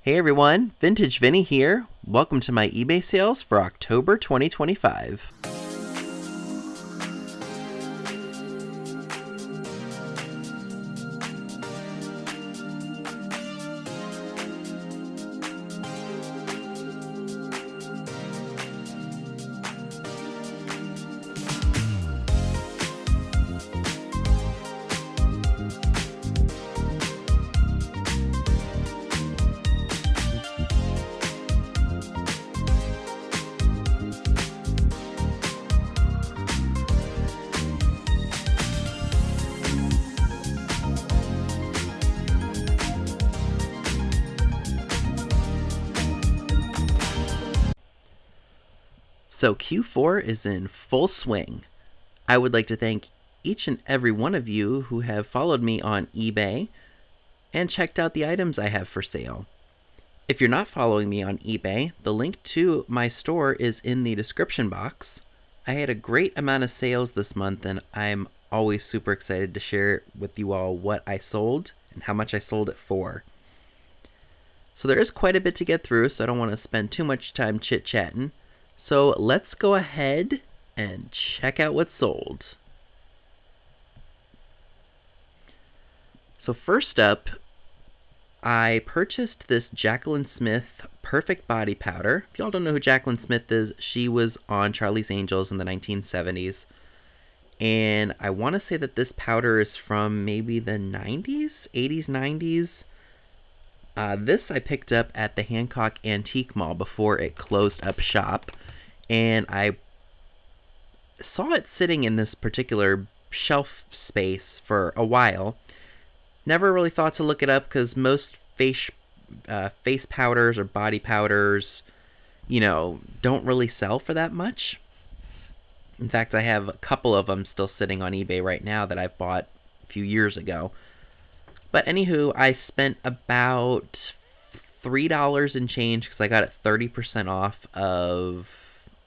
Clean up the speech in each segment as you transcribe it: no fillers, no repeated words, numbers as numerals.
Hey everyone, Vintage Vinny here. Welcome to my eBay sales for October 2025. So Q4 is in full swing. I would like to thank each and every one of you who have followed me on eBay and checked out the items I have for sale. If you're not following me on eBay, the link to my store is in the description box. I had a great amount of sales this month, and I'm always super excited to share with you all what I sold and how much I sold it for. So there is quite a bit to get through, so I don't want to spend too much time chit-chatting. So let's go ahead and check out what's sold. So first up, I purchased this Jacqueline Smith Perfect Body Powder. If y'all don't know who Jacqueline Smith is, she was on Charlie's Angels in the 1970s. And I want to say that this powder is from maybe the 90s, 80s, 90s. This I picked up at the Hancock Antique Mall before it closed up shop. And I saw it sitting in this particular shelf space for a while. Never really thought to look it up because most face powders or body powders, don't really sell for that much. In fact, I have a couple of them still sitting on eBay right now that I bought a few years ago. But anywho, I spent about $3 and change because I got it 30% off of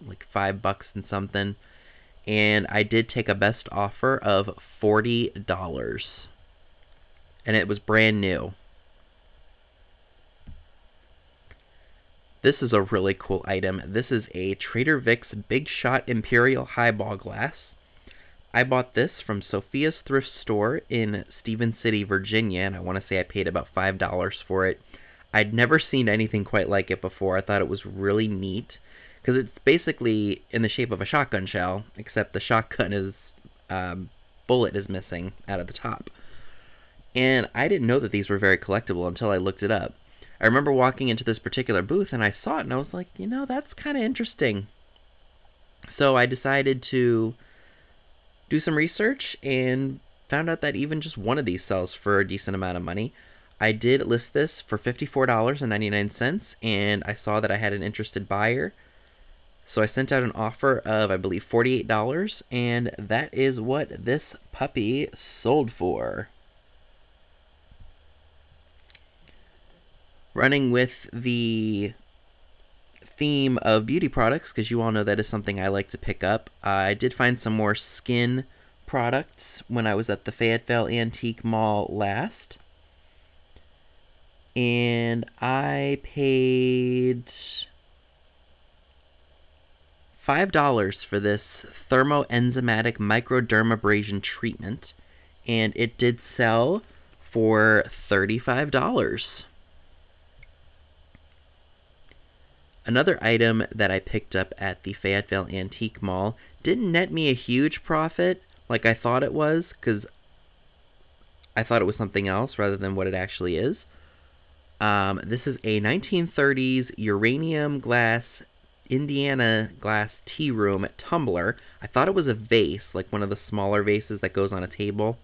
like $5 and something, and I did take a best offer of $40, and it was brand new. This is a really cool item. This is a Trader Vic's Big Shot Imperial Highball Glass. I bought this from Sophia's Thrift Store in Stephen City, Virginia, and I want to say I paid about $5 for it. I'd never seen anything quite like it before. I thought it was really neat, because it's basically in the shape of a shotgun shell, except the shotgun bullet is missing out of the top. And I didn't know that these were very collectible until I looked it up. I remember walking into this particular booth and I saw it and I was like, that's kind of interesting. So I decided to do some research and found out that even just one of these sells for a decent amount of money. I did list this for $54.99, and I saw that I had an interested buyer. So I sent out an offer of, I believe, $48, and that is what this puppy sold for. Running with the theme of beauty products, because you all know that is something I like to pick up, I did find some more skin products when I was at the Fayetteville Antique Mall last. And I paid $5 for this thermoenzymatic microdermabrasion treatment, and it did sell for $35. Another item that I picked up at the Fayetteville Antique Mall didn't net me a huge profit like I thought it was, because I thought it was something else rather than what it actually is. This is a 1930s uranium glass Indiana glass tea room tumbler. I thought it was a vase, like one of the smaller vases that goes on a table.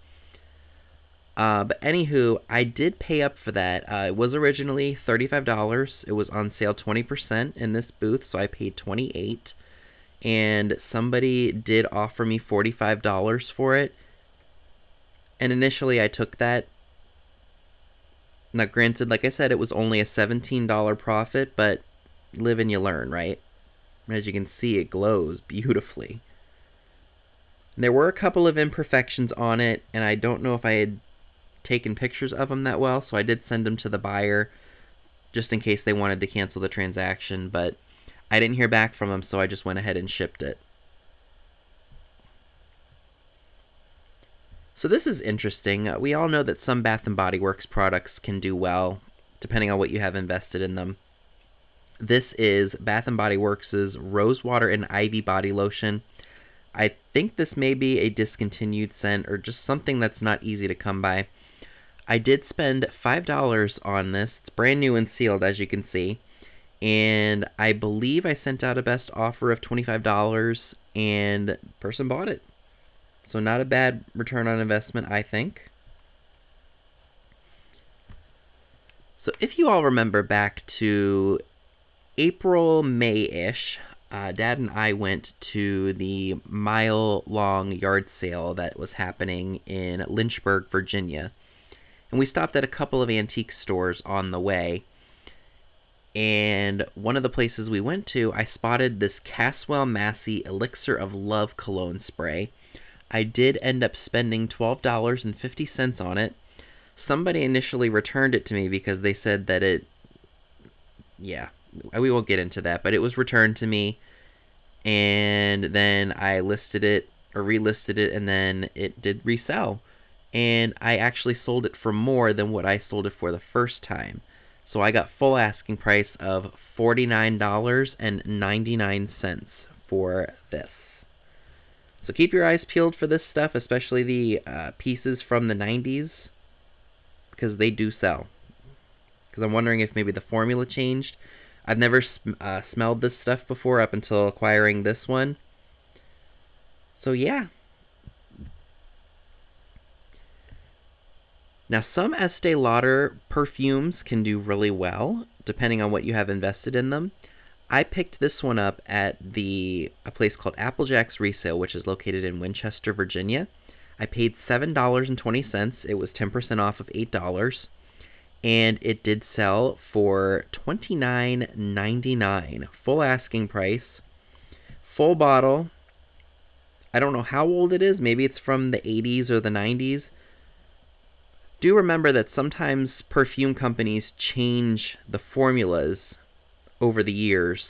But anywho, I did pay up for that. It was originally $35. It was on sale 20% in this booth, so I paid $28. And somebody did offer me $45 for it. And initially I took that. Now granted, like I said, it was only a $17 profit, but live and you learn, right? As you can see, it glows beautifully. And there were a couple of imperfections on it, and I don't know if I had taken pictures of them that well, so I did send them to the buyer. just in case they wanted to cancel the transaction, but I didn't hear back from them, so I just went ahead and shipped it. So this is interesting. We all know that some Bath & Body Works products can do well, depending on what you have invested in them. This is Bath & Body Works' Rosewater and Ivy Body Lotion. I think this may be a discontinued scent or just something that's not easy to come by. I did spend $5 on this. It's brand new and sealed, as you can see. And I believe I sent out a best offer of $25, and the person bought it. So not a bad return on investment, I think. So if you all remember back to April, May-ish, Dad and I went to the mile-long yard sale that was happening in Lynchburg, Virginia. And we stopped at a couple of antique stores on the way. And one of the places we went to, I spotted this Caswell Massey Elixir of Love cologne spray. I did end up spending $12.50 on it. Somebody initially returned it to me because they said that we won't get into that, but it was returned to me, and then I listed it, or relisted it, and then it did resell. And I actually sold it for more than what I sold it for the first time. So I got full asking price of $49.99 for this. So keep your eyes peeled for this stuff, especially the pieces from the 90s, because they do sell. Because I'm wondering if maybe the formula changed. I've never smelled this stuff before up until acquiring this one. So yeah. Now some Estee Lauder perfumes can do really well, depending on what you have invested in them. I picked this one up at a place called Applejack's Resale, which is located in Winchester, Virginia. I paid $7.20. It was 10% off of $8. And it did sell for $29.99. Full asking price. Full bottle. I don't know how old it is. Maybe it's from the 80s or the 90s. Do remember that sometimes perfume companies change the formulas over the years.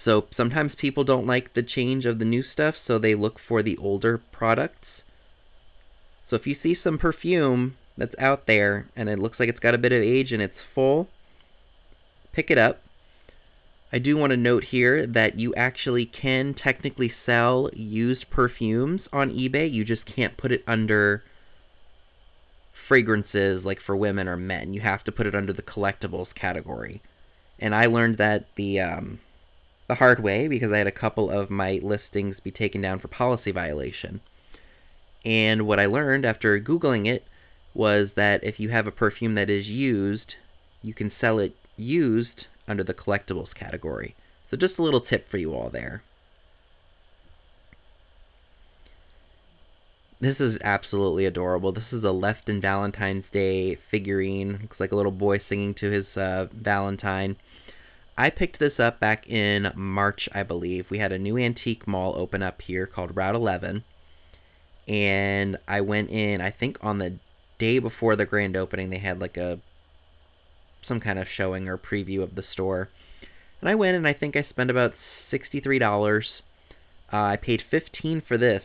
So sometimes people don't like the change of the new stuff, so they look for the older products. So if you see some perfume that's out there and it looks like it's got a bit of age and it's full, pick it up. I do want to note here that you actually can technically sell used perfumes on eBay. You just can't put it under fragrances like for women or men. You have to put it under the collectibles category. And I learned that the hard way because I had a couple of my listings be taken down for policy violation. And what I learned after Googling it was that if you have a perfume that is used, you can sell it used under the collectibles category. So just a little tip for you all there. This is absolutely adorable. This is a Left in Valentine's Day figurine. Looks like a little boy singing to his Valentine. I picked this up back in March, I believe. We had a new antique mall open up here called Route 11. And I went in, I think on the day before the grand opening, they had like some kind of showing or preview of the store. And I went and I think I spent about $63. I paid $15 for this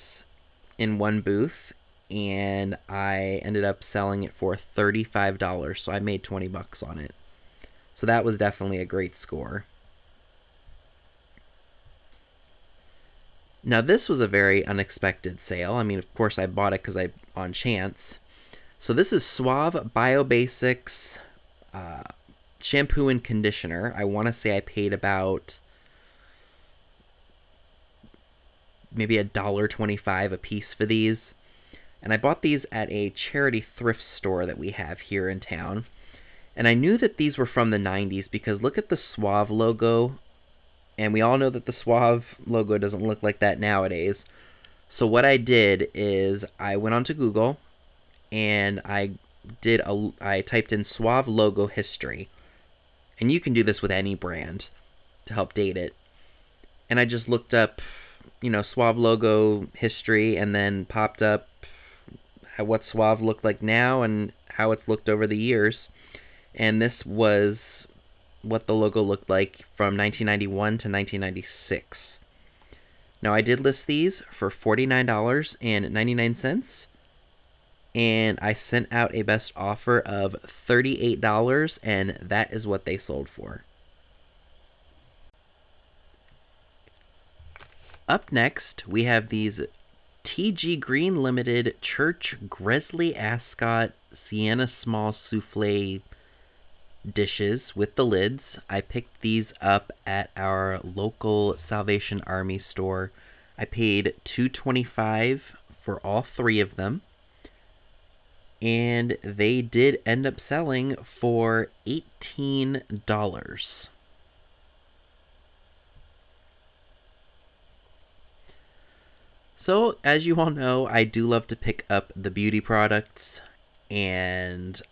in one booth, and I ended up selling it for $35, so I made 20 bucks on it. So that was definitely a great score. Now this was a very unexpected sale. I mean, of course I bought it because on chance. So this is Suave Biobasics shampoo and conditioner. I want to say I paid about maybe $1.25 a piece for these. And I bought these at a charity thrift store that we have here in town. And I knew that these were from the 90s because look at the Suave logo. And we all know that the Suave logo doesn't look like that nowadays. So what I did is I went onto Google and I typed in Suave logo history. And you can do this with any brand to help date it. And I just looked up, Suave logo history, and then popped up what Suave looked like now and how it's looked over the years. And this was what the logo looked like from 1991 to 1996. Now, I did list these for $49.99, and I sent out a best offer of $38, and that is what they sold for. Up next, we have these TG Green Limited Church Gresley Ascot Sienna Small Souffle dishes with the lids. I picked these up at our local Salvation Army store. I paid $2.25 for all three of them, and they did end up selling for $18. So, as you all know, I do love to pick up the beauty products, and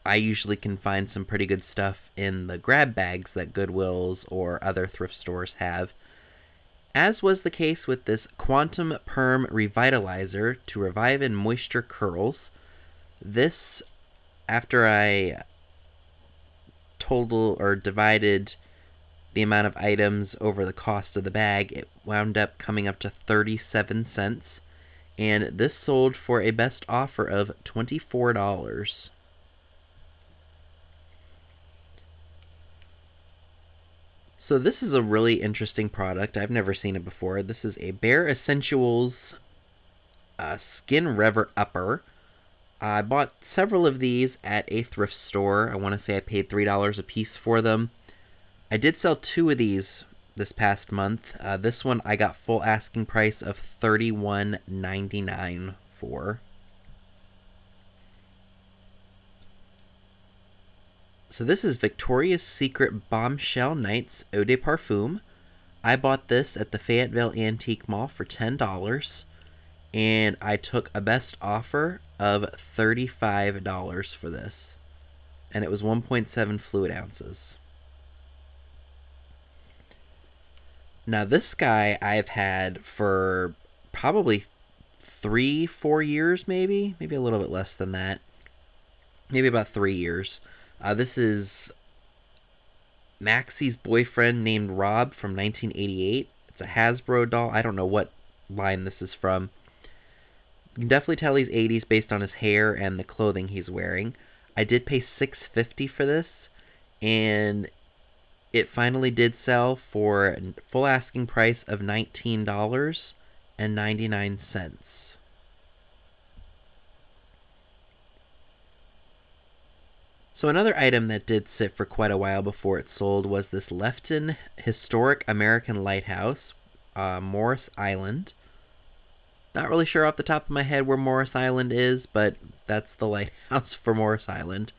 I usually can find some pretty good stuff in the grab bags that Goodwills or other thrift stores have, as was the case with this Quantum Perm Revitalizer to revive and moisture curls. This, after I total or divided the amount of items over the cost of the bag, it wound up coming up to 37 cents, and this sold for a best offer of $24. So this is a really interesting product. I've never seen it before. This is a Bare Essentials Skin Rever Upper. I bought several of these at a thrift store. I want to say I paid $3 a piece for them. I did sell two of these this past month. This one I got full asking price of $31.99 for. So this is Victoria's Secret Bombshell Nights Eau de Parfum. I bought this at the Fayetteville Antique Mall for $10, and I took a best offer of $35 for this, and it was 1.7 fluid ounces. Now this guy I've had for probably 3-4 years, maybe a little bit less than that, maybe about 3 years. This is Maxie's Boyfriend Named Rob from 1988. It's a Hasbro doll. I don't know what line this is from. You can definitely tell he's 80s based on his hair and the clothing he's wearing. I did pay $6.50 for this, and it finally did sell for a full asking price of $19.99. So another item that did sit for quite a while before it sold was this Lefton Historic American Lighthouse, Morris Island. Not really sure off the top of my head where Morris Island is, but that's the lighthouse for Morris Island.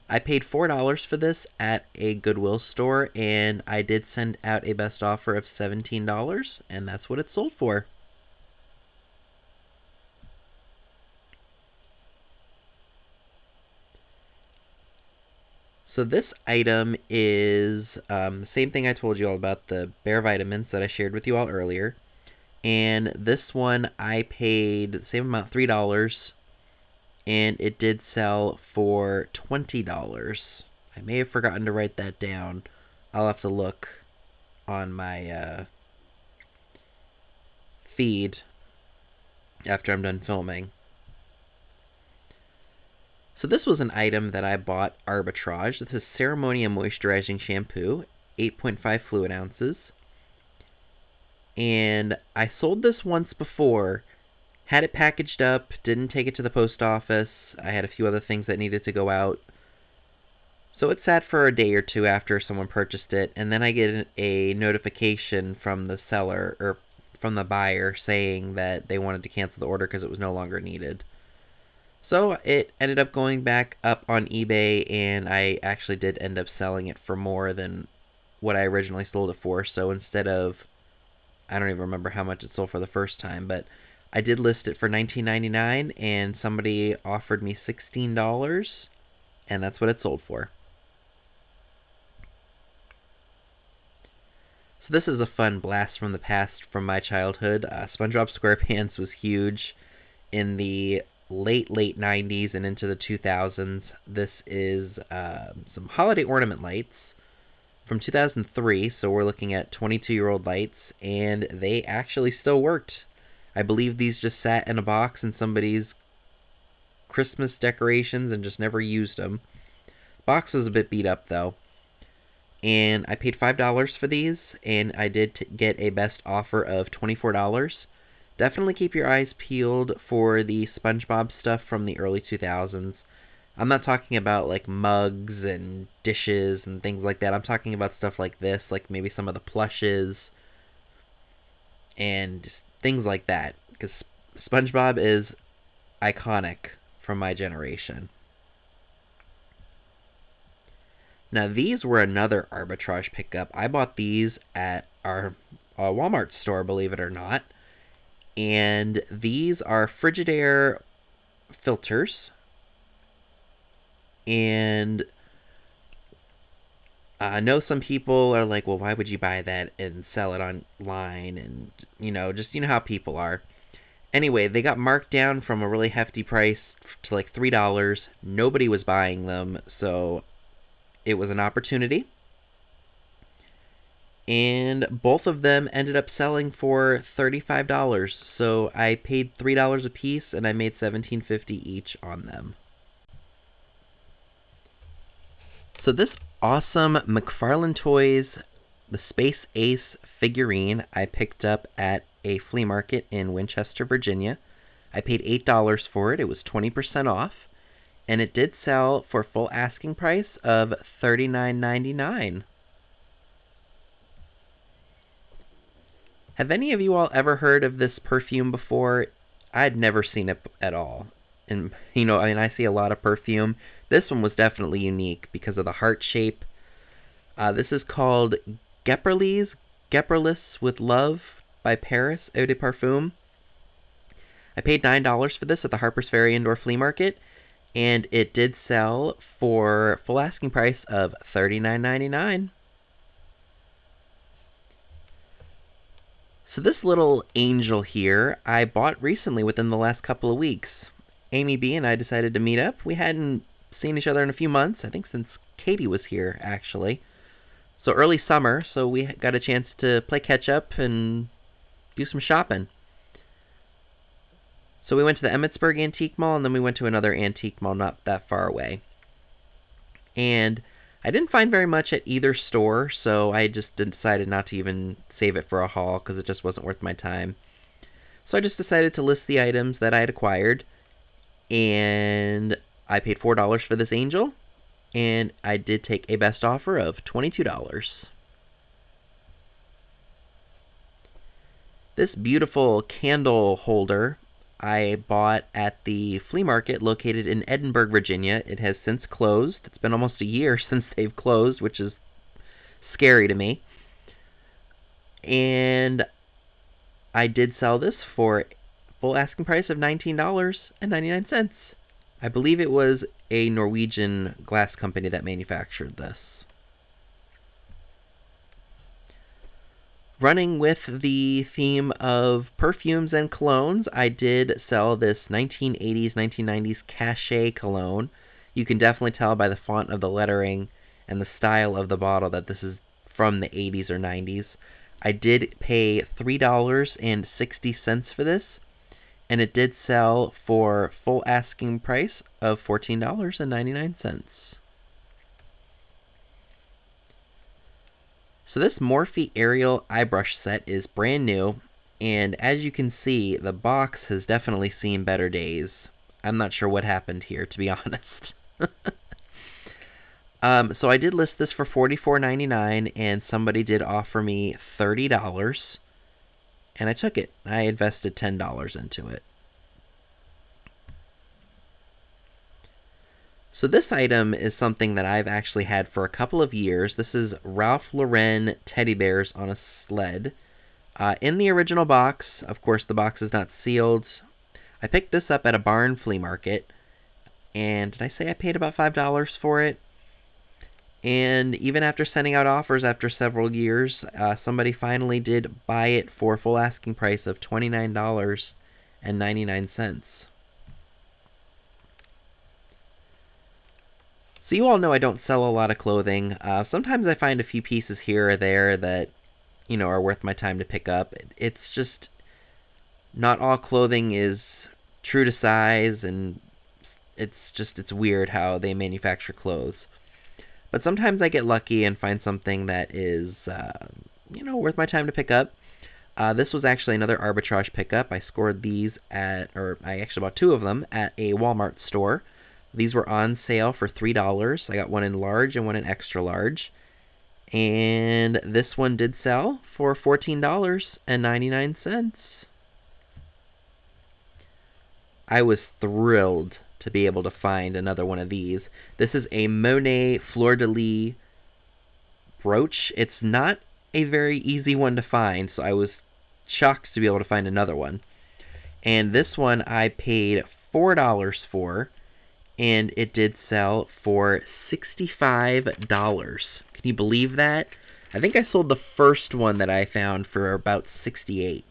I paid $4 for this at a Goodwill store, and I did send out a best offer of $17, and that's what it sold for. So this item is the same thing I told you all about, the Bare Vitamins that I shared with you all earlier. And this one I paid the same amount, $3, and it did sell for $20. I may have forgotten to write that down. I'll have to look on my feed after I'm done filming. So this was an item that I bought arbitrage. This is Ceremonia Moisturizing Shampoo, 8.5 fluid ounces. And I sold this once before, had it packaged up, didn't take it to the post office. I had a few other things that needed to go out. So it sat for a day or two after someone purchased it, and then I get a notification from the seller, or from the buyer, saying that they wanted to cancel the order because it was no longer needed. So it ended up going back up on eBay, and I actually did end up selling it for more than what I originally sold it for. So instead of, I don't even remember how much it sold for the first time, but I did list it for $19.99, and somebody offered me $16, and that's what it sold for. So this is a fun blast from the past from my childhood. SpongeBob SquarePants was huge in the late 90s and into the 2000s. This is some holiday ornament lights from 2003, so we're looking at 22-year-old lights, and they actually still worked. I believe these just sat in a box in somebody's Christmas decorations and just never used them. Box was a bit beat up though. And I paid $5 for these, and I did get a best offer of $24. Definitely keep your eyes peeled for the SpongeBob stuff from the early 2000s. I'm not talking about like mugs and dishes and things like that. I'm talking about stuff like this, like maybe some of the plushes and things like that. Because SpongeBob is iconic from my generation. Now these were another arbitrage pickup. I bought these at our Walmart store, believe it or not. And these are Frigidaire filters. And I know some people are like, well, why would you buy that and sell it online? And, just how people are. Anyway, they got marked down from a really hefty price to like $3. Nobody was buying them, so it was an opportunity. And both of them ended up selling for $35. So I paid $3 a piece, and I made $17.50 each on them. So this awesome McFarlane Toys, the Space Ace figurine, I picked up at a flea market in Winchester, Virginia. I paid $8 for it. It was 20% off, and it did sell for full asking price of $39.99. Have any of you all ever heard of this perfume before? I'd never seen it at all. And, I see a lot of perfume. This one was definitely unique because of the heart shape. This is called Gepperlis with Love by Paris Eau de Parfum. I paid $9 for this at the Harper's Ferry Indoor Flea Market, and it did sell for full asking price of $39.99. So this little angel here, I bought recently within the last couple of weeks. Amy B and I decided to meet up. We hadn't seen each other in a few months, I think since Katie was here, actually. So early summer, so we got a chance to play catch-up and do some shopping. So we went to the Emmitsburg Antique Mall, and then we went to another antique mall not that far away. And I didn't find very much at either store, so I just decided not to even save it for a haul because it just wasn't worth my time. So I just decided to list the items that I had acquired, and I paid $4 for this angel, and I did take a best offer of $22. This beautiful candle holder I bought at the flea market located in Edinburgh, Virginia. It has since closed. It's been almost a year since they've closed, which is scary to me. And I did sell this for full asking price of $19.99. I believe it was a Norwegian glass company that manufactured this. Running with the theme of perfumes and colognes, I did sell this 1980s, 1990s Cachet cologne. You can definitely tell by the font of the lettering and the style of the bottle that this is from the 80s or 90s. I did pay $3.60 for this, and it did sell for full asking price of $14.99. So this Morphe Ariel eye brush set is brand new, and as you can see, the box has definitely seen better days. I'm not sure what happened here, to be honest. So I did list this for $44.99, and somebody did offer me $30, and I took it. I invested $10 into it. So this item is something that I've actually had for a couple of years. This is Ralph Lauren teddy bears on a sled. In the original box, of course the box is not sealed. I picked this up at a barn flea market, and did I say I paid about $5 for it? And even after sending out offers after several years, somebody finally did buy it for full asking price of $29.99. So you all know I don't sell a lot of clothing. Sometimes I find a few pieces here or there that, are worth my time to pick up. It's just not all clothing is true to size, and it's weird how they manufacture clothes. But sometimes I get lucky and find something that is, worth my time to pick up. This was actually another arbitrage pickup. I scored these or I actually bought two of them at a Walmart store. These were on sale for $3. I got one in large and one in extra large. And this one did sell for $14.99. I was thrilled to be able to find another one of these. This is a Monet Fleur de Lis brooch. It's not a very easy one to find, so I was shocked to be able to find another one. And this one I paid $4 for, and it did sell for $65. Can you believe that? I think I sold the first one that I found for about $68.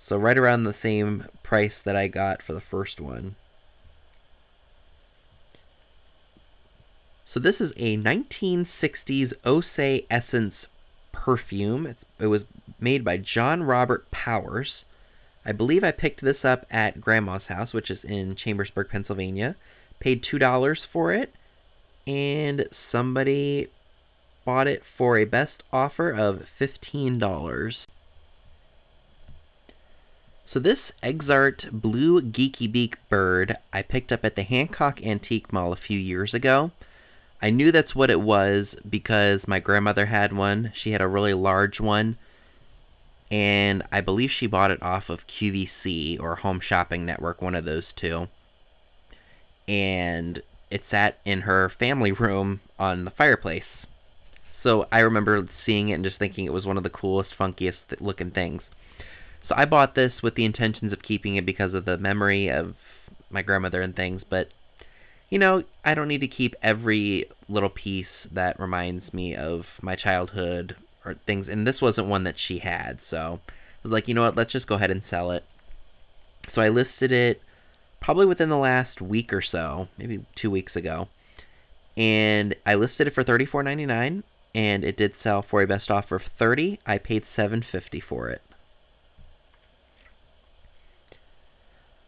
So right around the same price that I got for the first one. So this is a 1960s Osé Essence perfume. It was made by John Robert Powers. I believe I picked this up at Grandma's house, which is in Chambersburg, Pennsylvania. Paid $2 for it, and somebody bought it for a best offer of $15. So this Exart Blue Geeky Beak bird I picked up at the Hancock Antique Mall a few years ago. I knew that's what it was because my grandmother had one. She had a really large one, and I believe she bought it off of QVC or Home Shopping Network, one of those two. And it sat in her family room on the fireplace. So I remember seeing it and just thinking it was one of the coolest, funkiest looking things. So I bought this with the intentions of keeping it because of the memory of my grandmother and things, but I don't need to keep every little piece that reminds me of my childhood or things, and this wasn't one that she had, so I was like, you know what, let's just go ahead and sell it. So I listed it probably within the last week or so, maybe 2 weeks ago, and I listed it for $34.99, and it did sell for a best offer of $30. I paid $7.50 for it.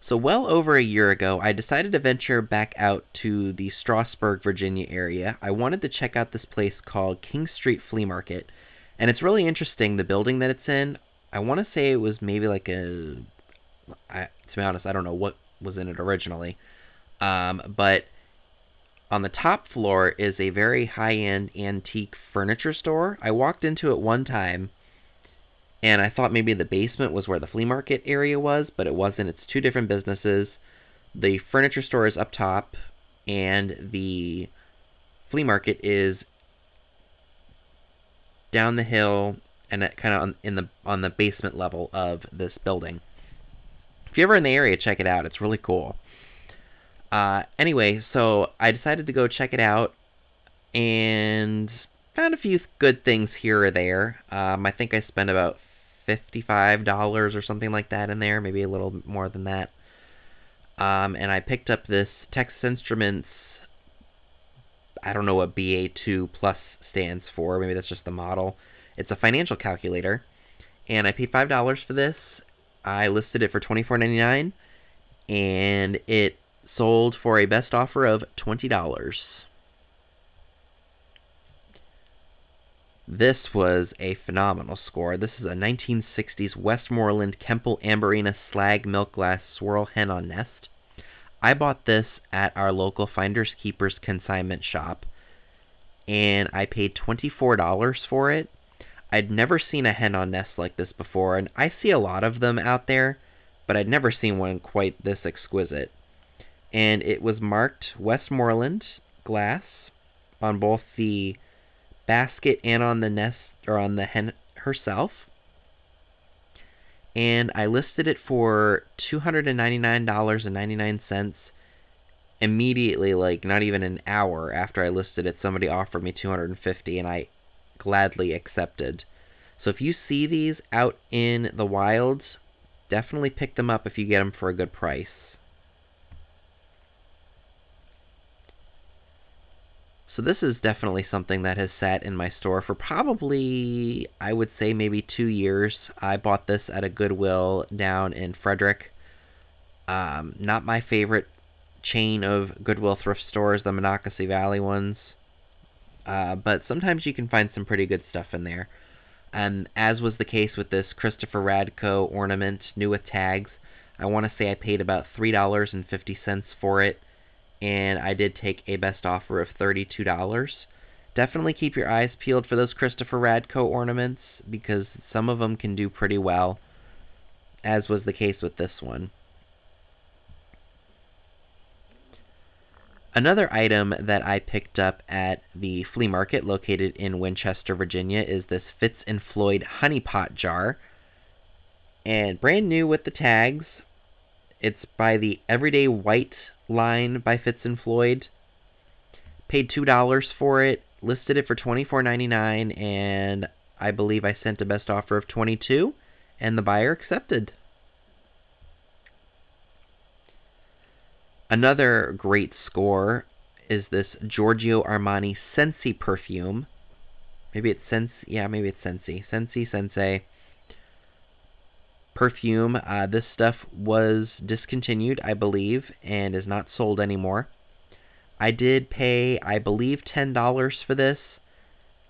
So well over a year ago, I decided to venture back out to the Strasburg, Virginia area. I wanted to check out this place called King Street Flea Market, and it's really interesting, the building that it's in. I want to say it was maybe like to be honest, I don't know what was in it originally, but on the top floor is a very high-end antique furniture store. I walked into it one time, and I thought maybe the basement was where the flea market area was, but it wasn't. It's two different businesses. The furniture store is up top, and the flea market is down the hill and kind of on the basement level of this building. If you're ever in the area, check it out. It's really cool. Anyway, so I decided to go check it out, and found a few good things here or there. I think I spent about $55 or something like that in there, maybe a little more than that. And I picked up this Texas Instruments, I don't know what BA2 Plus stands for, maybe that's just the model. It's a financial calculator, and I paid $5 for this. I listed it for $24.99, and it sold for a best offer of $20. This was a phenomenal score. This is a 1960s Westmoreland Kemple Amberina Slag Milk Glass Swirl Hen on Nest. I bought this at our local Finders Keepers consignment shop, and I paid $24 for it. I'd never seen a hen on nest like this before, and I see a lot of them out there, but I'd never seen one quite this exquisite. And it was marked Westmoreland glass on both the basket and on the nest, or on the hen herself. And I listed it for $299.99. Immediately, like not even an hour after I listed it, somebody offered me $250, and I gladly accepted. So if you see these out in the wilds, definitely pick them up if you get them for a good price. So this is definitely something that has sat in my store for probably, I would say, maybe 2 years. I bought this at a Goodwill down in Frederick. Not my favorite chain of Goodwill thrift stores, the Monocacy Valley ones. But sometimes you can find some pretty good stuff in there. And as was the case with this Christopher Radko ornament, new with tags, I want to say I paid about $3.50 for it, and I did take a best offer of $32. Definitely keep your eyes peeled for those Christopher Radko ornaments, because some of them can do pretty well, as was the case with this one. Another item that I picked up at the flea market located in Winchester, Virginia, is this Fitz and Floyd honey pot jar. And brand new with the tags. It's by the Everyday White line by Fitz and Floyd. Paid $2 for it, listed it for $24.99, and I believe I sent a best offer of $22, and the buyer accepted. Another great score is this Giorgio Armani Scentsy perfume. Maybe it's Sensi. Yeah, maybe it's Sensi. Sensei perfume. This stuff was discontinued, I believe, and is not sold anymore. I did pay, I believe, $10 for this.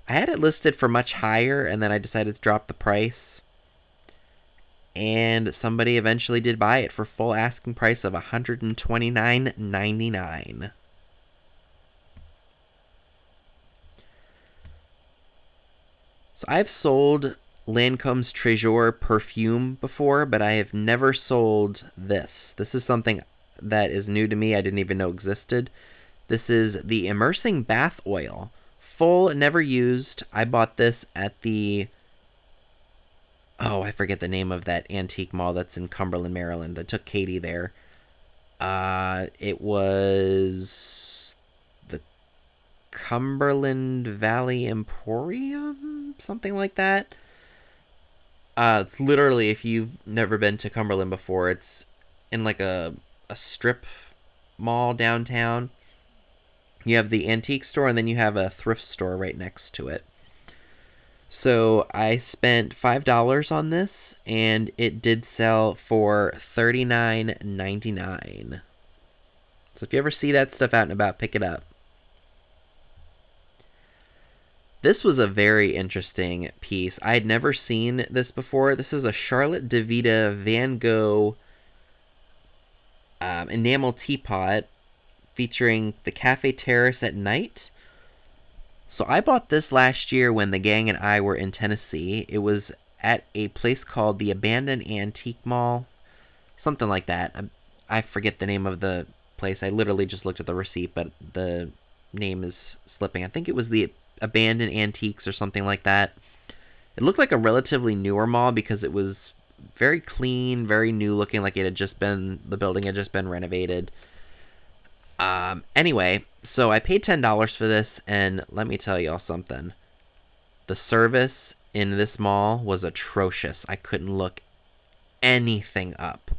I had it listed for much higher, and then I decided to drop the price. And somebody eventually did buy it for full asking price of $129.99. So I've sold Lancome's Treasure perfume before, but I have never sold this. This is something that is new to me. I didn't even know existed. This is the Immersing Bath Oil. Full, never used. I bought this at the... Oh, I forget the name of that antique mall that's in Cumberland, Maryland. I took Katie there. It was the Cumberland Valley Emporium? Something like that. It's literally, if you've never been to Cumberland before, it's in like a strip mall downtown. You have the antique store, and then you have a thrift store right next to it. So I spent $5 on this, and it did sell for $39.99. So if you ever see that stuff out and about, pick it up. This was a very interesting piece. I had never seen this before. This is a Charlotte DeVita Van Gogh enamel teapot featuring the Cafe Terrace at night. So I bought this last year when the gang and I were in Tennessee. It was at a place called the Abandoned Antique Mall. Something like that. I forget the name of the place. I literally just looked at the receipt, but the name is slipping. I think it was the Abandoned Antiques or something like that. It looked like a relatively newer mall because it was very clean, very new looking, like the building had just been renovated. Anyway, so I paid $10 for this, and let me tell y'all something. The service in this mall was atrocious. I couldn't look anything up.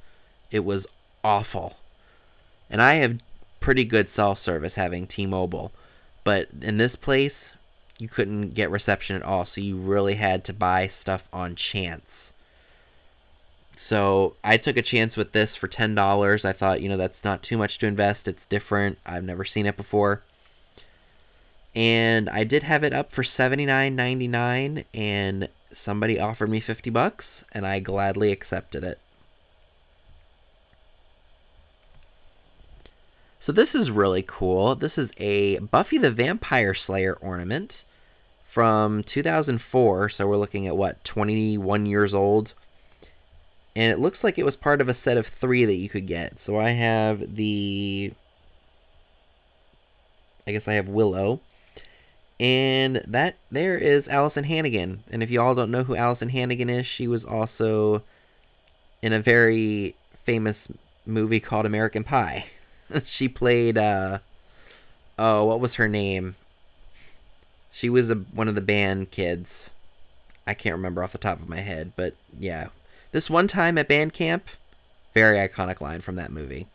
It was awful. And I have pretty good cell service having T-Mobile, but in this place, you couldn't get reception at all, so you really had to buy stuff on chance. So I took a chance with this for $10. I thought, that's not too much to invest. It's different. I've never seen it before. And I did have it up for $79.99, and somebody offered me $50, and I gladly accepted it. So this is really cool. This is a Buffy the Vampire Slayer ornament from 2004, so we're looking at, 21 years old? And it looks like it was part of a set of 3 that you could get. So I have I have Willow. And that there is Allison Hannigan. And if you all don't know who Allison Hannigan is, she was also in a very famous movie called American Pie. She played, what was her name? She was one of the band kids. I can't remember off the top of my head, but yeah. This one time at band camp, very iconic line from that movie.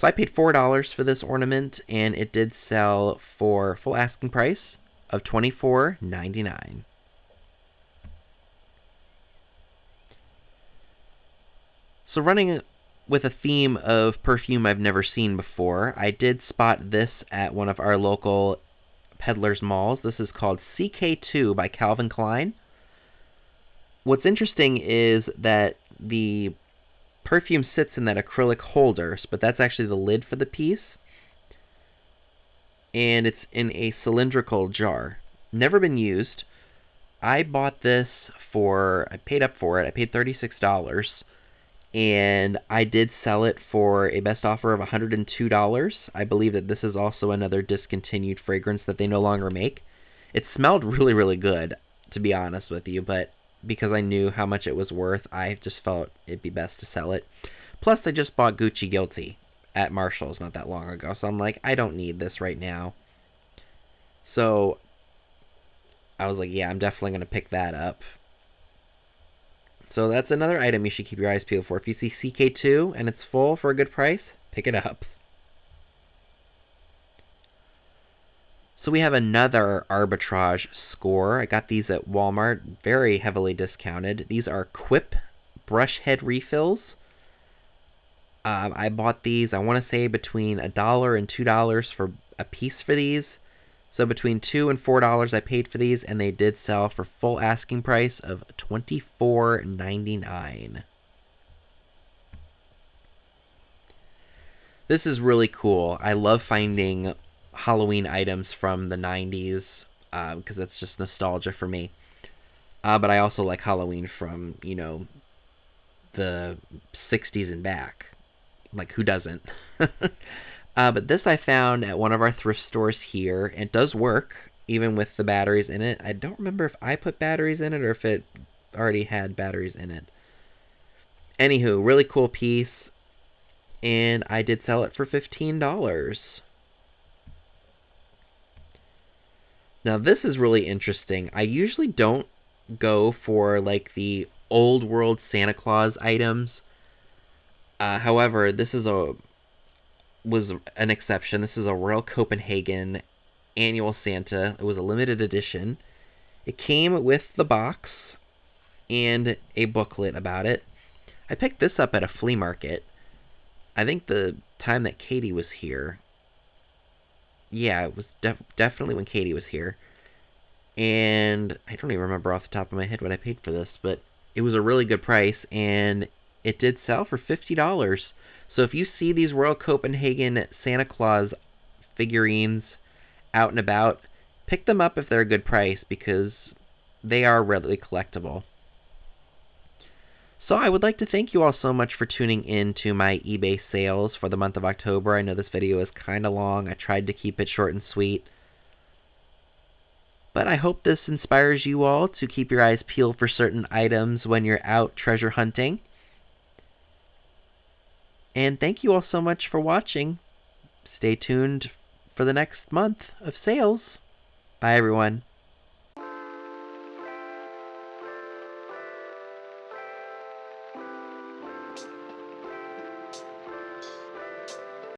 So I paid $4 for this ornament, and it did sell for full asking price of $24.99. So running with a theme of perfume I've never seen before, I did spot this at one of our local Peddler's Malls. This is called CK2 by Calvin Klein. What's interesting is that the perfume sits in that acrylic holder, but that's actually the lid for the piece, and it's in a cylindrical jar. Never been used. I bought this I paid up for it. I paid $36, and I did sell it for a best offer of $102. I believe that this is also another discontinued fragrance that they no longer make. It smelled really, really good, to be honest with you, but because I knew how much it was worth, I just felt it'd be best to sell it. Plus, I just bought Gucci Guilty at Marshall's not that long ago, so I'm like, I don't need this right now. So I was like, yeah, I'm definitely going to pick that up. So that's another item you should keep your eyes peeled for. If you see CK2 and it's full for a good price, pick it up. So we have another arbitrage score. I got these at Walmart, very heavily discounted. These are Quip brush head refills. I bought these, I want to say, between $1 and $2 for a piece for these. So between $2 and $4 I paid for these, and they did sell for full asking price of $24.99. This is really cool. I love finding Halloween items from the 90s because it's just nostalgia for me. But I also like Halloween from, the 60s and back. Like, who doesn't? But this I found at one of our thrift stores here. It does work, even with the batteries in it. I don't remember if I put batteries in it or if it already had batteries in it. Anywho, really cool piece. And I did sell it for $15. Now, this is really interesting. I usually don't go for, like, the old world Santa Claus items. However, this was an exception. This is a Royal Copenhagen Annual Santa. It was a limited edition. It came with the box and a booklet about it. I picked this up at a flea market. I think the time that Katie was here. Yeah, it was definitely when Katie was here. And I don't even remember off the top of my head what I paid for this, but it was a really good price, and it did sell for $50. So if you see these Royal Copenhagen Santa Claus figurines out and about, pick them up if they're a good price, because they are really collectible. So I would like to thank you all so much for tuning in to my eBay sales for the month of October. I know this video is kind of long. I tried to keep it short and sweet. But I hope this inspires you all to keep your eyes peeled for certain items when you're out treasure hunting. And thank you all so much for watching. Stay tuned for the next month of sales. Bye, everyone.